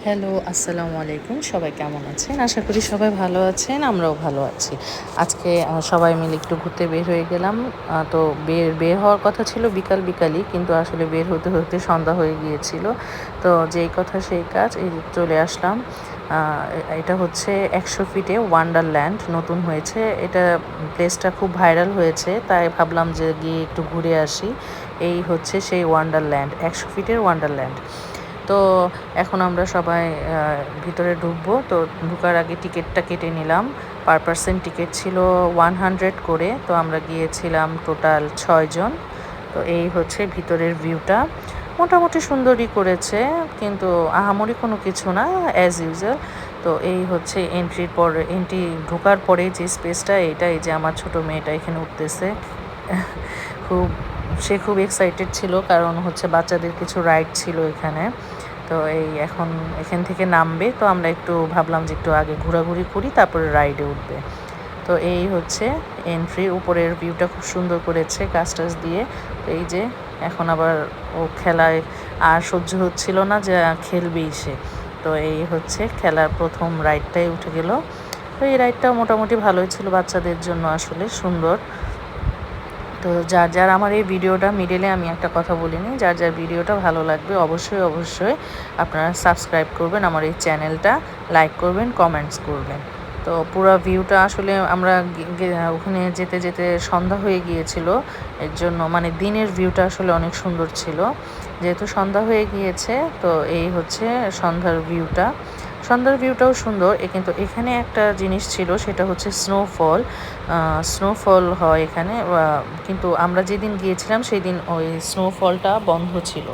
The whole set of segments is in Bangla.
হ্যালো, আসসালামু আলাইকুম। সবাই কেমন আছেন? আশা করি সবাই ভালো আছেন। আমরাও ভালো আছি। আজকে সবাই মিলে একটু ঘুরতে বের হয়ে গেলাম। তো বের হওয়ার কথা ছিল বিকালই, কিন্তু আসলে বের হতে, হতে সন্ধ্যা হয়ে গিয়েছিল। তো যেই কথা সেই কাজ, এই যে চলে আসলাম। আ এটা হচ্ছে ১০০ ফিটে ওয়ান্ডারল্যান্ড নতুন হয়েছে। এটা প্লেসটা খুব ভাইরাল হয়েছে। তাই ভাবলাম যে গিয়ে একটু ঘুরে আসি। এই হচ্ছে সেই ওয়ান্ডারল্যান্ড, ১০০ ফিটের ওয়ান্ডারল্যান্ড। তো এখন আমরা সবাই ভিতরে ঢুকবো। তো ঢোকার আগে টিকিটটা কেটে নিলাম। পার পারসন টিকিট ছিল 100 করে। তো আমরা গিয়েছিলাম টোটাল ৬ জন। তো এই হচ্ছে ভিতরের ভিউটা। মোটামুটি সুন্দরই করেছে, কিন্তু আহামরি কোনো কিছু না, অ্যাজ ইউজুয়াল। তো এই হচ্ছে এন্ট্রি ঢোকার পরে যে স্পেসটা, এইটা এই যে আমার ছোট মেয়েটা এখানে উঠতেছে। খুব সে খুব এক্সাইটেড ছিল, কারণ হচ্ছে বাচ্চাদের কিছু রাইড ছিল এখানে। তো এখন এখান থেকে নামবে। তো আমরা একটু ভাবলাম যে একটু আগে ঘোরাঘুরি করি, তারপরে রাইডে উঠবে। তো এই হচ্ছে এন্ট্রি। উপরের ভিউটা খুব সুন্দর করেছে গাছ টাছ দিয়ে। তো এই যে এখন আবার ও খেলায় আর সহ্য হচ্ছিল না, যে খেলবেই সে। তো এই হচ্ছে খেলার প্রথম রাইডটাই উঠে গেল। তো এই রাইডটাও মোটামুটি ভালোই ছিল, বাচ্চাদের জন্য আসলে সুন্দর। তো যার আমার এই ভিডিওটা মিডলে আমি একটা কথা বলিনি, যার ভিডিওটা ভালো লাগবে অবশ্যই আপনারা সাবস্ক্রাইব করবেন, আমার এই চ্যানেলটা লাইক করবেন, কমেন্টস করবেন। তো পুরো ভিউটা আসলে আমরা ওখানে যেতে যেতে সন্ধ্যা হয়ে গিয়েছিল। এর জন্য মানে দিনের ভিউটা আসলে অনেক সুন্দর ছিল। যেহেতু সন্ধ্যা হয়ে গিয়েছে, তো এই হচ্ছে সন্ধ্যার ভিউটাও সুন্দর। কিন্তু এখানে একটা জিনিস ছিল, সেটা হচ্ছে স্নোফল হয় এখানে। কিন্তু আমরা যেদিন গিয়েছিলাম সেই দিন ওই স্নোফলটা বন্ধ ছিল।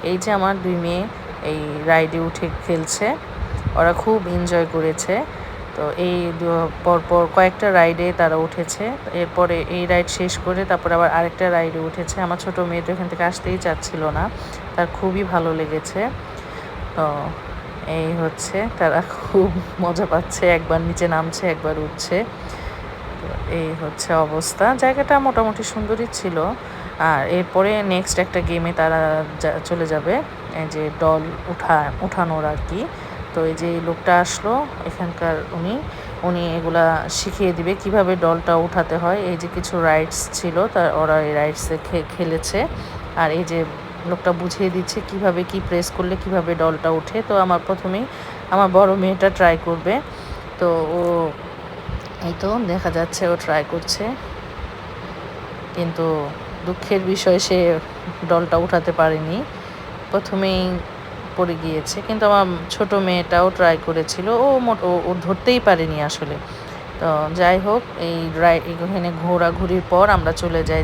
এই যে আমার 2 মেয়ে এই রাইডে উঠে খেলছে, ওরা খুব এনজয় করেছে। তো এই পরপর কয়েকটা রাইডে তারা উঠেছে। এরপরে এই রাইড শেষ করে তারপরে আবার আরেকটা রাইডে উঠেছে। আমার ছোটো মেয়ে তো এখান থেকে আসতেই চাচ্ছিল না, তার খুবই ভালো লেগেছে। তো এই হচ্ছে তারা খুব মজা পাচ্ছে, একবার নিচে নামছে, একবার উঠছে। তো এই হচ্ছে অবস্থা। জায়গাটা মোটামুটি সুন্দরই ছিল। আর এরপরে নেক্সট একটা গেমে তারা চলে যাবে, এই যে ডল উঠানোর আর কি। তো এই যে লোকটা আসলো এখানকার, উনি এগুলা শিখিয়ে দিবে কিভাবে ডলটা উঠাতে হয়। এই যে কিছু রাইডস ছিল, ওরা এই রাইডসে খেলেছে। আর এই যে লোকটা বুঝিয়ে দিচ্ছে কিভাবে কি প্রেস করলে কিভাবে ডলটা ওঠে। তো প্রথমেই আমার বড় মেয়েটা ট্রাই করবে। তো ও এই তো দেখা যাচ্ছে ও ট্রাই করছে, কিন্তু দুঃখের বিষয় সে ডলটা উঠাতে পারেনি, প্রথমেই পড়ে গিয়েছে। কিন্তু আমার ছোট মেয়েটাও ট্রাই করেছিল, ও ধরতেই পারেনি আসলে। তো যাই হোক, এখানে ঘোরাঘুরির পর আমরা চলে যাই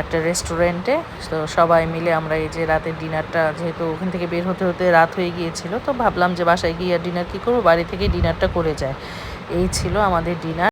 একটা রেস্টুরেন্টে। তো সবাই মিলে আমরা এই যে রাতের ডিনারটা, যেহেতু ওখান থেকে বের হতে হতে রাত হয়ে গিয়েছিল, তো ভাবলাম যে বাসায় গিয়ে ডিনার কী করবো, বাড়ি থেকে ডিনারটা করে যায়। এই ছিল আমাদের ডিনার।